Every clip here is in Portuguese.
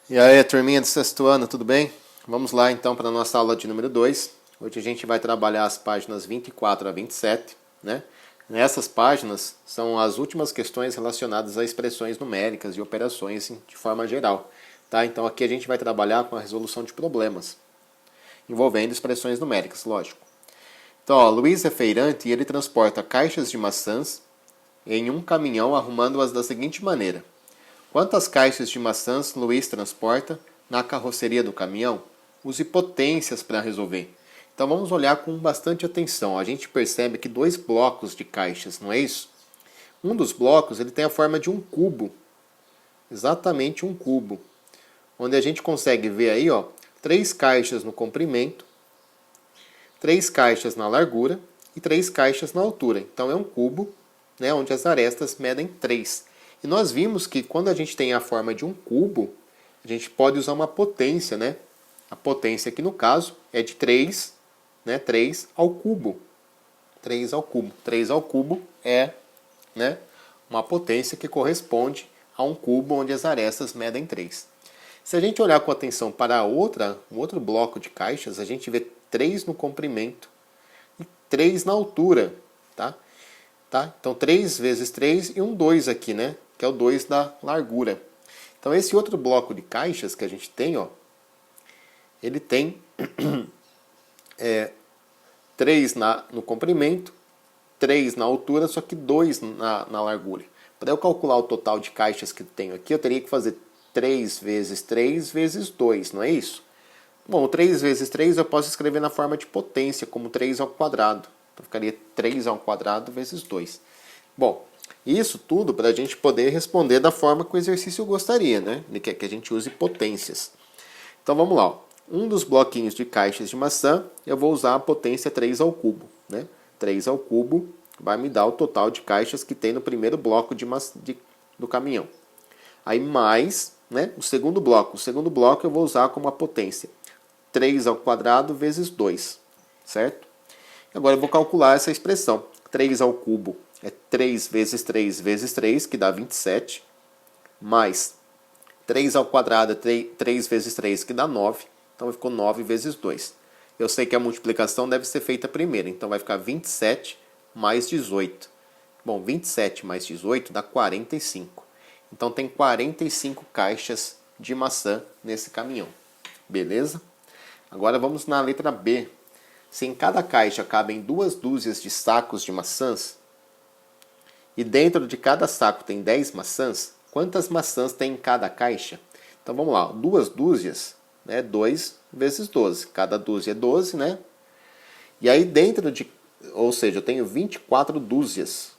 E aí, turminha do sexto ano, tudo bem? Vamos lá então para a nossa aula de número 2. Hoje a gente vai trabalhar as páginas 24 a 27, né? Nessas páginas são as últimas questões relacionadas a expressões numéricas e operações de forma geral, tá? Então aqui a gente vai trabalhar com a resolução de problemas, envolvendo expressões numéricas, lógico. Então, ó, Luiz é feirante e ele transporta caixas de maçãs em um caminhão arrumando-as da seguinte maneira. Quantas caixas de maçãs Luiz transporta na carroceria do caminhão? Use potências para resolver. Então vamos olhar com bastante atenção. A gente percebe que dois blocos de caixas, não é isso? Um dos blocos ele tem a forma de um cubo, exatamente um cubo, onde a gente consegue ver aí, ó, 3 caixas no comprimento, 3 caixas na largura e 3 caixas na altura. Então é um cubo, né, onde as arestas medem 3. E nós vimos que quando a gente tem a forma de um cubo, a gente pode usar uma potência, né? A potência aqui no caso é de 3, né? 3 ao cubo. 3 ao cubo. 3 ao cubo é, né, uma potência que corresponde a um cubo onde as arestas medem 3. Se a gente olhar com atenção para um outro bloco de caixas, a gente vê 3 no comprimento e 3 na altura, tá? Então 3 vezes 3 e um 2 aqui, né? Que é o 2 da largura. Então esse outro bloco de caixas que a gente tem, ó, ele tem 3 no comprimento, 3 na altura, só que 2 na largura. Para eu calcular o total de caixas que eu tenho aqui, eu teria que fazer 3 vezes 3 vezes 2, não é isso? Bom, 3 vezes 3 eu posso escrever na forma de potência, como 3 ao quadrado. Então ficaria 3 ao quadrado vezes 2. Bom, isso tudo para a gente poder responder da forma que o exercício gostaria, né? Ele quer que a gente use potências. Então vamos lá. Ó. Um dos bloquinhos de caixas de maçã, eu vou usar a potência 3 ao cubo. Né? 3 ao cubo vai me dar o total de caixas que tem no primeiro bloco do caminhão. Aí mais, né, o segundo bloco. O segundo bloco eu vou usar como a potência 3 ao quadrado vezes 2. Certo? Agora eu vou calcular essa expressão. 3 ao cubo é 3 vezes 3 vezes 3, que dá 27. Mais 3 ao quadrado é 3 vezes 3, que dá 9. Então ficou 9 vezes 2. Eu sei que a multiplicação deve ser feita primeiro. Então vai ficar 27 mais 18. Bom, 27 mais 18 dá 45. Então tem 45 caixas de maçã nesse caminhão. Beleza? Agora vamos na letra B. Se em cada caixa cabem 2 dúzias de sacos de maçãs e dentro de cada saco tem 10 maçãs, quantas maçãs tem em cada caixa? Então vamos lá, 2 dúzias, né? 2 vezes 12. Cada dúzia é 12, né? E aí dentro de, ou seja, eu tenho 24 dúzias.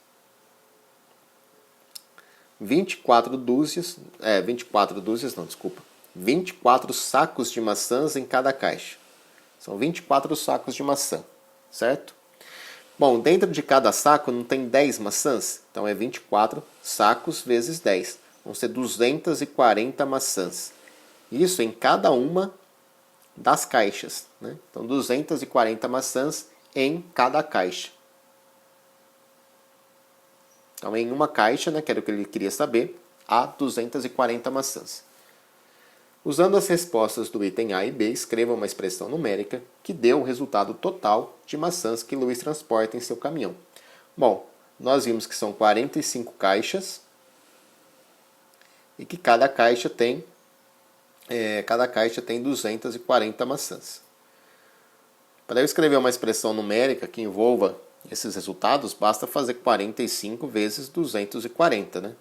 24 dúzias, 24 dúzias não, desculpa. 24 sacos de maçãs em cada caixa. São 24 sacos de maçã, certo? Bom, dentro de cada saco não tem 10 maçãs? Então é 24 sacos vezes 10. Vão ser 240 maçãs. Isso em cada uma das caixas. Né? Então 240 maçãs em cada caixa. Então em uma caixa, né, que era o que ele queria saber, há 240 maçãs. Usando as respostas do item A e B, escreva uma expressão numérica que dê o resultado total de maçãs que Luiz transporta em seu caminhão. Bom, nós vimos que são 45 caixas e que cada caixa tem 240 maçãs. Para eu escrever uma expressão numérica que envolva esses resultados, basta fazer 45 vezes 240, né?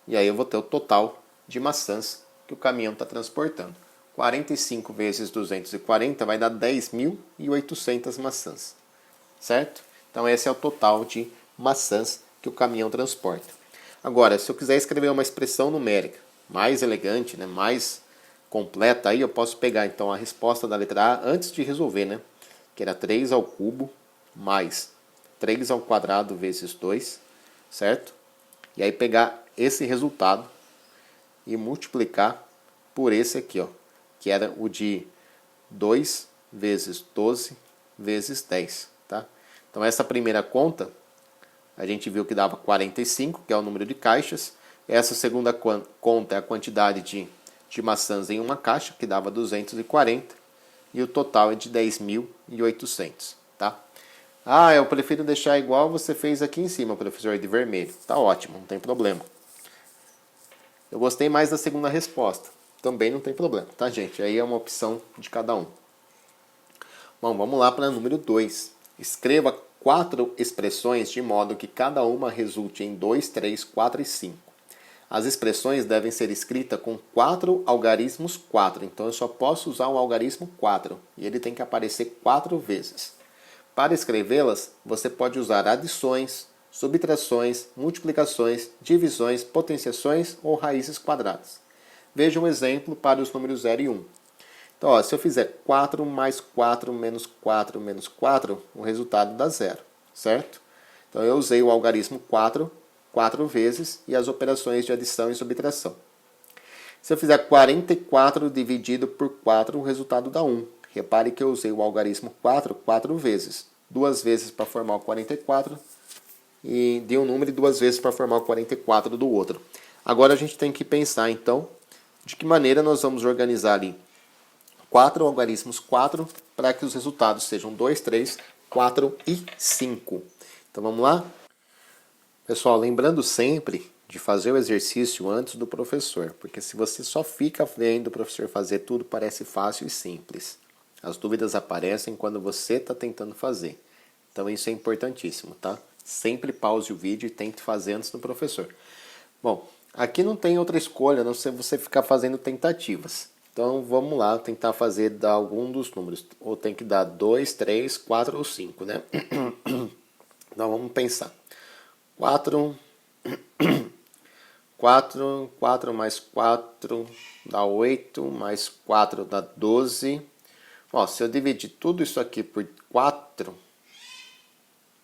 E aí eu vou ter o total de maçãs que o caminhão está transportando. 45 vezes 240 vai dar 10.800 maçãs. Certo? Então esse é o total de maçãs que o caminhão transporta. Agora, se eu quiser escrever uma expressão numérica mais elegante, né, mais completa, aí eu posso pegar então a resposta da letra A antes de resolver, né? Que era 3 ao cubo mais 3 ao quadrado vezes 2, certo? E aí pegar esse resultado e multiplicar por esse aqui, ó, que era o de 2 vezes 12 vezes 10. Tá? Então essa primeira conta, a gente viu que dava 45, que é o número de caixas. Essa segunda conta é a quantidade de de maçãs em uma caixa, que dava 240, e o total é de 10.800, tá? Ah, eu prefiro deixar igual você fez aqui em cima, professor, de vermelho. Tá ótimo, não tem problema. Eu gostei mais da segunda resposta. Também não tem problema, tá, gente? Aí é uma opção de cada um. Bom, vamos lá para número 2. Escreva 4 expressões de modo que cada uma resulte em 2, 3, 4 e 5. As expressões devem ser escritas com 4 algarismos 4. Então eu só posso usar o algarismo 4. E ele tem que aparecer 4 vezes. Para escrevê-las, você pode usar adições, subtrações, multiplicações, divisões, potenciações ou raízes quadradas. Veja um exemplo para os números 0 e 1. Então, ó, se eu fizer 4 mais 4 menos 4 menos 4, o resultado dá 0, certo? Então, eu usei o algarismo 4 vezes e as operações de adição e subtração. Se eu fizer 44 dividido por 4, o resultado dá 1. Repare que eu usei o algarismo 4 vezes. 2 vezes para formar o 44 e de um número e 2 vezes para formar o 44 do outro. Agora a gente tem que pensar, então, de que maneira nós vamos organizar ali 4 algarismos 4 para que os resultados sejam 2, 3, 4 e 5. Então vamos lá? Pessoal, lembrando sempre de fazer o exercício antes do professor, porque se você só fica vendo o professor fazer tudo, parece fácil e simples. As dúvidas aparecem quando você está tentando fazer. Então isso é importantíssimo, tá? Sempre pause o vídeo e tente fazer antes do professor. Bom, aqui não tem outra escolha, a não ser você ficar fazendo tentativas. Então vamos lá tentar fazer dar algum dos números. Ou tem que dar 2, 3, 4 ou 5, né? Então vamos pensar. 4 mais 4 dá 8, mais 4 dá 12. Ó, se eu dividir tudo isso aqui por 4,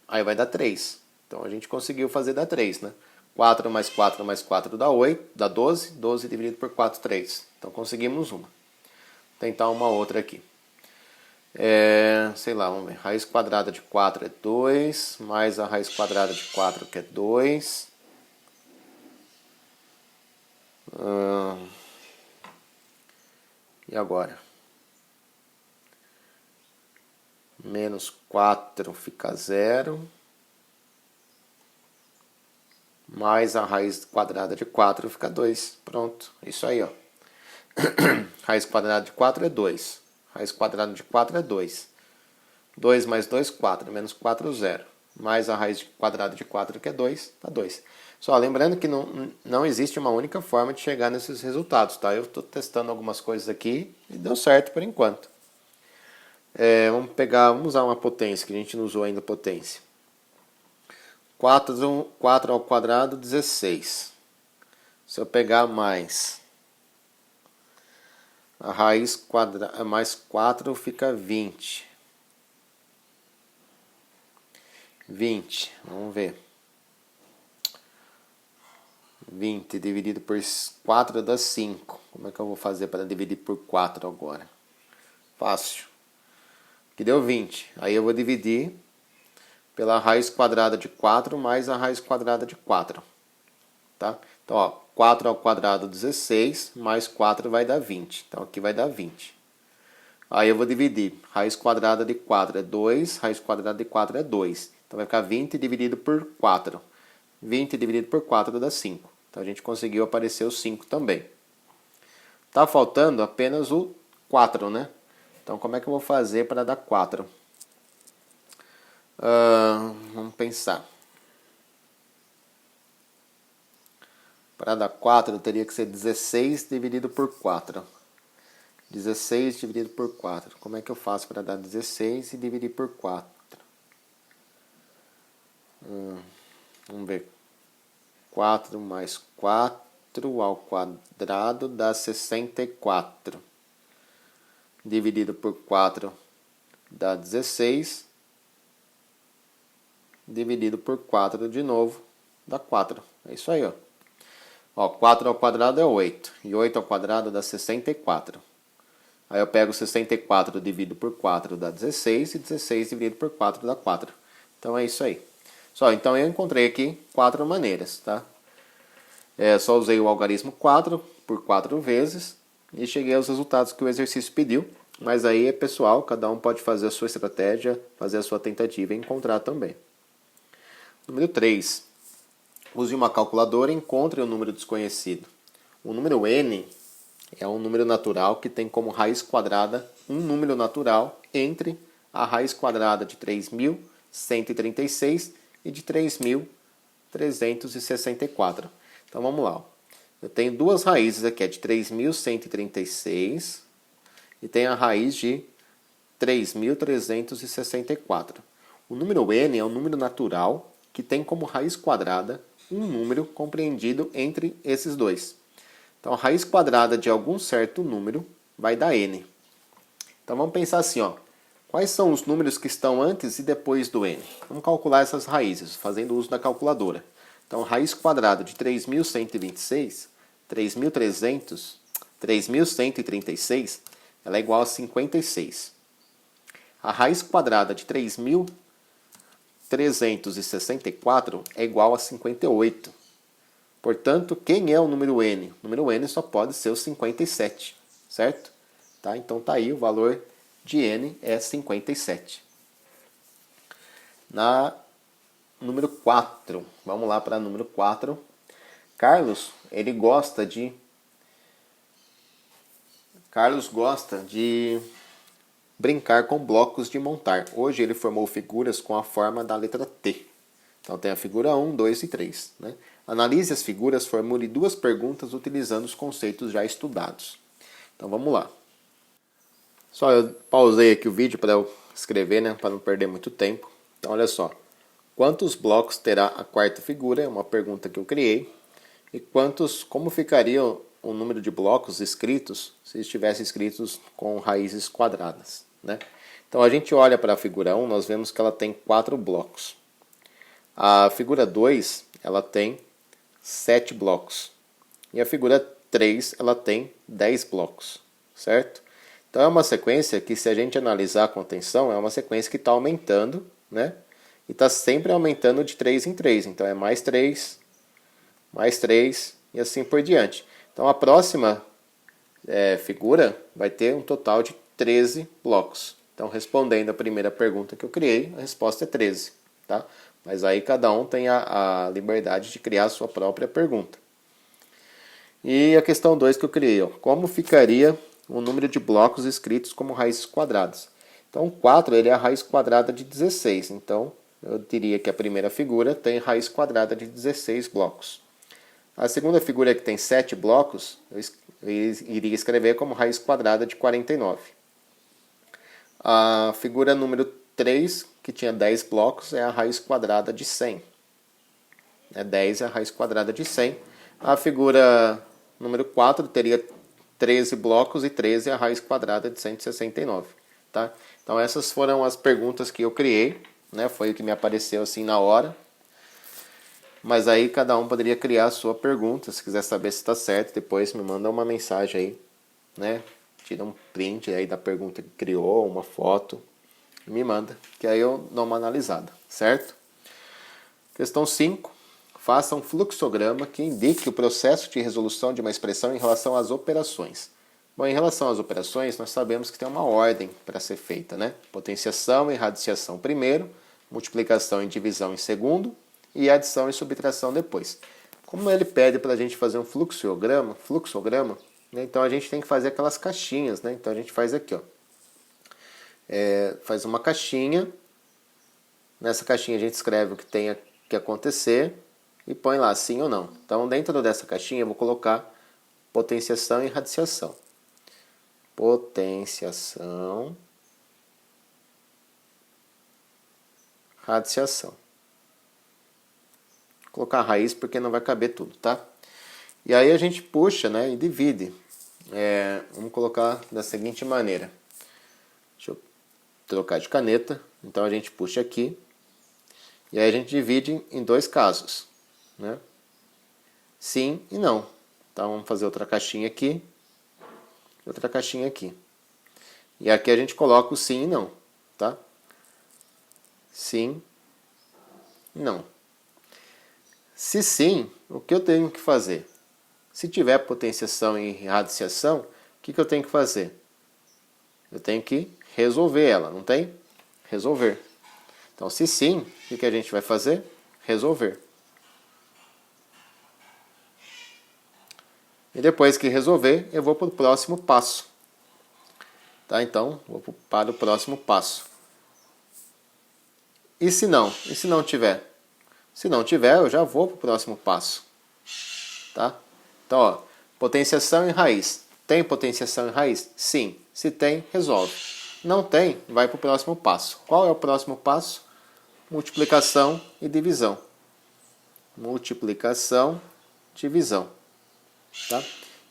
aí vai dar 3. Então a gente conseguiu fazer dar 3, né? 4 mais 4 mais 4 dá 8, dá 12. 12 dividido por 4, 3. Então conseguimos uma. Vou tentar uma outra aqui. Sei lá, vamos ver. Raiz quadrada de 4 é 2, mais a raiz quadrada de 4 que é 2. E agora? Menos 4 fica 0. Mais a raiz quadrada de 4 fica 2. Pronto, isso aí, ó. Raiz quadrada de 4 é 2. Raiz quadrada de 4 é 2. 2 mais 2, 4. Menos 4, 0. Mais a raiz quadrada de 4, que é 2, dá 2. Só lembrando que não existe uma única forma de chegar nesses resultados, tá? Eu estou testando algumas coisas aqui e deu certo por enquanto. Vamos usar uma potência, que a gente não usou ainda potência. 4 ao quadrado, 16. Se eu pegar mais a raiz quadrada, mais 4 fica 20. 20, vamos ver. 20 dividido por 4 dá 5. Como é que eu vou fazer para dividir por 4 agora? Fácil. Que deu 20. Aí eu vou dividir pela raiz quadrada de 4 mais a raiz quadrada de 4. Tá? Então, ó, 4 ao quadrado, 16, mais 4 vai dar 20. Então, aqui vai dar 20. Aí eu vou dividir. Raiz quadrada de 4 é 2, raiz quadrada de 4 é 2. Então, vai ficar 20 dividido por 4. 20 dividido por 4 dá 5. Então, a gente conseguiu aparecer o 5 também. Tá faltando apenas o 4, né? Então, como é que eu vou fazer para dar 4? Vamos pensar. Para dar 4, teria que ser 16 dividido por 4. 16 dividido por 4. Como é que eu faço para dar 16 e dividir por 4? Vamos ver. 4 mais 4 ao quadrado dá 64. Dividido por 4 dá 16. Dividido por 4 de novo dá 4. É isso aí, ó. Ó, 4 ao quadrado é 8. E 8 ao quadrado dá 64. Aí eu pego 64 dividido por 4 dá 16. E 16 dividido por 4 dá 4. Então é isso aí. Então eu encontrei aqui 4 maneiras, tá? Só usei o algarismo 4 por 4 vezes. e cheguei aos resultados que o exercício pediu. Mas aí é pessoal, cada um pode fazer a sua estratégia, fazer a sua tentativa e encontrar também. Número 3. Use uma calculadora e encontre o número desconhecido. O número n é um número natural que tem como raiz quadrada um número natural entre a raiz quadrada de 3.136 e de 3.364. Então vamos lá. Eu tenho duas raízes aqui, a de 3.136 e tem a raiz de 3.364. O número n é um número natural que tem como raiz quadrada um número compreendido entre esses dois. Então, a raiz quadrada de algum certo número vai dar n. Então, vamos pensar assim, ó. Quais são os números que estão antes e depois do n? Vamos calcular essas raízes, fazendo uso da calculadora. Então, raiz quadrada de 3.126, 3.136, ela é igual a 56. A raiz quadrada de 3.364 é igual a 58. Portanto, quem é o número n? O número n só pode ser o 57, certo? Tá? Então tá aí, o valor de n é 57. Na número 4, vamos lá para número 4. Carlos gosta de brincar com blocos de montar. Hoje ele formou figuras com a forma da letra T. Então tem a figura 1, 2 e 3. Né? Analise as figuras, formule duas perguntas utilizando os conceitos já estudados. Então vamos lá. Só eu pausei aqui o vídeo para eu escrever, né, para não perder muito tempo. Então olha só. Quantos blocos terá a quarta figura? É uma pergunta que eu criei. E como ficaria o número de blocos escritos se estivessem escritos com raízes quadradas, né? Então a gente olha para a figura 1, nós vemos que ela tem 4 blocos. A figura 2, ela tem 7 blocos. E a figura 3, ela tem 10 blocos, certo? Então é uma sequência que, se a gente analisar com atenção, é uma sequência que está aumentando, né? E está sempre aumentando de 3 em 3. Então é mais 3 e assim por diante. Então a próxima figura vai ter um total de 13 blocos. Então, respondendo a primeira pergunta que eu criei, a resposta é 13. Tá? Mas aí cada um tem a liberdade de criar a sua própria pergunta. E a questão 2 que eu criei, ó, como ficaria o número de blocos escritos como raízes quadradas? Então, o 4 ele é a raiz quadrada de 16. Então, eu diria que a primeira figura tem raiz quadrada de 16 blocos. A segunda figura, que tem 7 blocos, eu iria escrever como raiz quadrada de 49. A figura número 3, que tinha 10 blocos, é a raiz quadrada de 100. 10 é a raiz quadrada de 100. A figura número 4 teria 13 blocos e 13 é a raiz quadrada de 169. Tá? Então essas foram as perguntas que eu criei, né? Foi o que me apareceu assim na hora. Mas aí cada um poderia criar a sua pergunta. Se quiser saber se está certo, depois me manda uma mensagem aí, né? Tira um print aí da pergunta que criou, uma foto, e me manda, que aí eu dou uma analisada, certo? Questão 5. Faça um fluxograma que indique o processo de resolução de uma expressão em relação às operações. Bom, em relação às operações, nós sabemos que tem uma ordem para ser feita, né? Potenciação e radiciação primeiro, multiplicação e divisão em segundo, e adição e subtração depois. Como ele pede para a gente fazer um fluxograma, né, então a gente tem que fazer aquelas caixinhas, né? Então a gente faz aqui, ó. Faz uma caixinha. Nessa caixinha a gente escreve o que tem que acontecer e põe lá sim ou não. Então dentro dessa caixinha eu vou colocar potenciação e radiciação. Potenciação, radiciação. Vou colocar a raiz porque não vai caber tudo, tá? E aí a gente puxa, né, e divide. Vamos colocar da seguinte maneira. Deixa eu trocar de caneta. Então a gente puxa aqui. E aí a gente divide em dois casos, né? Sim e não. Então vamos fazer outra caixinha aqui. Outra caixinha aqui. E aqui a gente coloca o sim e não, tá? Sim e não. Se sim, o que eu tenho que fazer? Se tiver potenciação e radiciação, o que eu tenho que fazer? Eu tenho que resolver ela, não tem? Resolver. Então, se sim, o que a gente vai fazer? Resolver. E depois que resolver, eu vou para o próximo passo. Tá? Então, vou para o próximo passo. E se não? E se não tiver? Se não tiver, eu já vou para o próximo passo. Tá? Então, ó, potenciação em raiz. Tem potenciação em raiz? Sim. Se tem, resolve. Não tem, vai para o próximo passo. Qual é o próximo passo? Multiplicação e divisão. Multiplicação, divisão. Tá?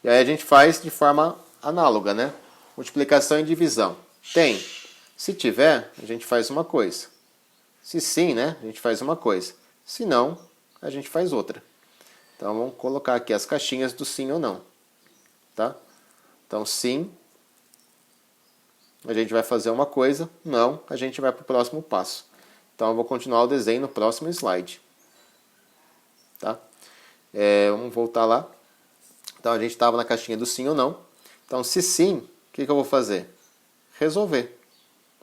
E aí a gente faz de forma análoga, né? Multiplicação e divisão. Tem. Se tiver, a gente faz uma coisa. Se sim, né? A gente faz uma coisa. Se não, a gente faz outra. Então vamos colocar aqui as caixinhas do sim ou não. Tá? Então sim, a gente vai fazer uma coisa. Não, a gente vai para o próximo passo. Então eu vou continuar o desenho no próximo slide. Tá? Vamos voltar lá. Então a gente estava na caixinha do sim ou não. Então se sim, o que eu vou fazer? Resolver.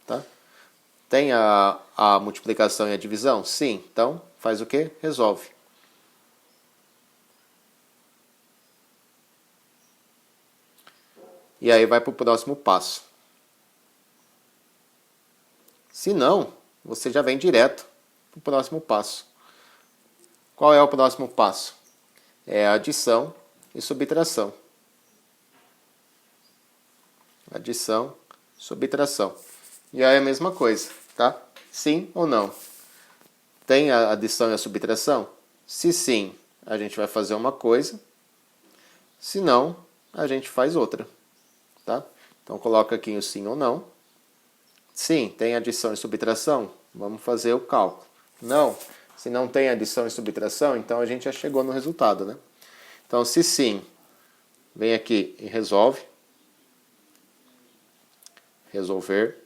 Tá? Tem a multiplicação e a divisão? Sim. Então faz o quê? Resolve. E aí vai para o próximo passo. Se não, você já vem direto para o próximo passo. Qual é o próximo passo? É adição e subtração. Adição, subtração. E aí é a mesma coisa, tá? Sim ou não? Tem a adição e a subtração? Se sim, a gente vai fazer uma coisa. Se não, a gente faz outra, tá? Então coloca aqui o sim ou não. Sim, tem adição e subtração? Vamos fazer o cálculo. Não, se não tem adição e subtração, então a gente já chegou no resultado, né? Então, se sim, vem aqui e resolve. Resolver.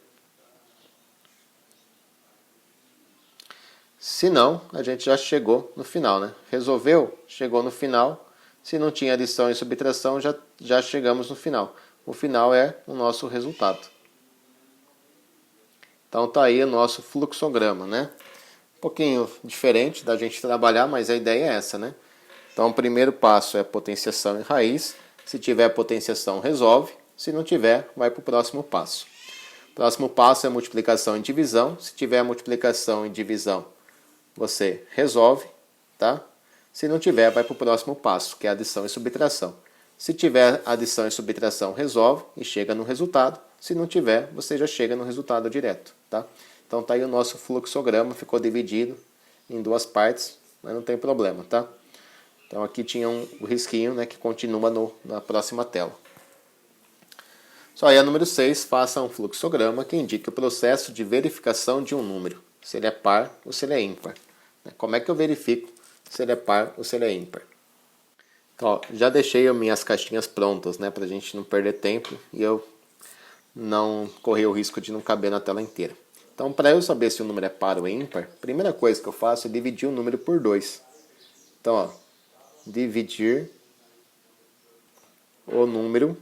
Se não, a gente já chegou no final, né? Resolveu, chegou no final. Se não tinha adição e subtração, já chegamos no final. O final é o nosso resultado. Então tá aí o nosso fluxograma, né? Um pouquinho diferente da gente trabalhar, mas a ideia é essa, né? Então o primeiro passo é potenciação em raiz. Se tiver potenciação, resolve. Se não tiver, vai para o próximo passo. O próximo passo é multiplicação e divisão. Se tiver multiplicação e divisão, você resolve, tá? Se não tiver, vai para o próximo passo, que é adição e subtração. Se tiver adição e subtração, resolve e chega no resultado. Se não tiver, você já chega no resultado direto, tá? Então tá aí o nosso fluxograma, ficou dividido em duas partes, mas não tem problema, tá? Então aqui tinha o risquinho, né, que continua na próxima tela. Só aí a número 6, faça um fluxograma que indique o processo de verificação de um número, se ele é par ou se ele é ímpar. Como é que eu verifico se ele é par ou se ele é ímpar? Então, ó, já deixei as minhas caixinhas prontas, né, para a gente não perder tempo e eu não correr o risco de não caber na tela inteira. Então, para eu saber se o número é par ou ímpar, a primeira coisa que eu faço é dividir o número por 2. Então, ó, dividir o número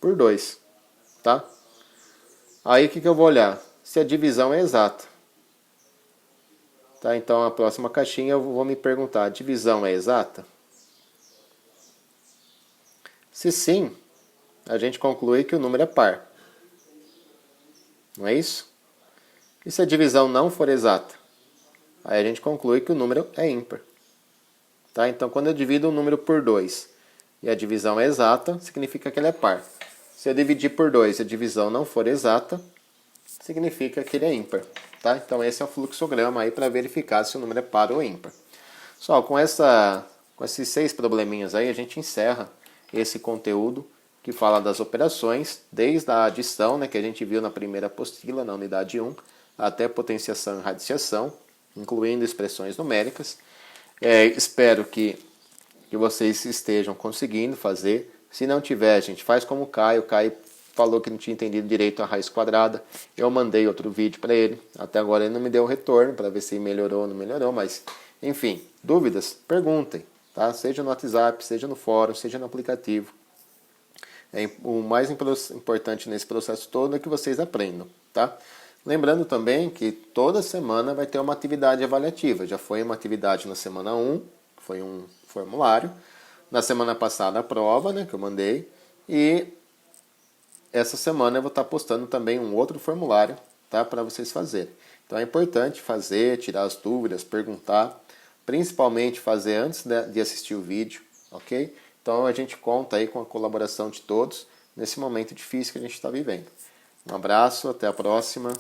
por 2, tá? Aí o que eu vou olhar? Se a divisão é exata. Tá? Então, a próxima caixinha eu vou me perguntar, a divisão é exata? Se sim, a gente conclui que o número é par. Não é isso? E se a divisão não for exata? Aí a gente conclui que o número é ímpar. Tá? Então, quando eu divido um número por 2 e a divisão é exata, significa que ele é par. Se eu dividir por 2 e a divisão não for exata, significa que ele é ímpar. Tá? Então, esse é o fluxograma aí para verificar se o número é par ou ímpar. Só com esses 6 probleminhas aí, a gente encerra esse conteúdo que fala das operações, desde a adição, né, que a gente viu na primeira apostila, na unidade 1, até potenciação e radiciação, incluindo expressões numéricas. Espero que vocês estejam conseguindo fazer. Se não tiver, a gente faz como o Caio. O Caio falou que não tinha entendido direito a raiz quadrada. Eu mandei outro vídeo para ele. Até agora ele não me deu retorno para ver se melhorou ou não melhorou, mas enfim, dúvidas? Perguntem, tá? Seja no WhatsApp, seja no fórum, seja no aplicativo. O mais importante nesse processo todo é que vocês aprendam, tá? Lembrando também que toda semana vai ter uma atividade avaliativa. Já foi uma atividade na semana 1, que foi um formulário. Na semana passada a prova, né, que eu mandei. E essa semana eu vou estar postando também um outro formulário, tá, para vocês fazerem. Então é importante fazer, tirar as dúvidas, perguntar, principalmente fazer antes de assistir o vídeo, ok? Então a gente conta aí com a colaboração de todos nesse momento difícil que a gente está vivendo. Um abraço, até a próxima.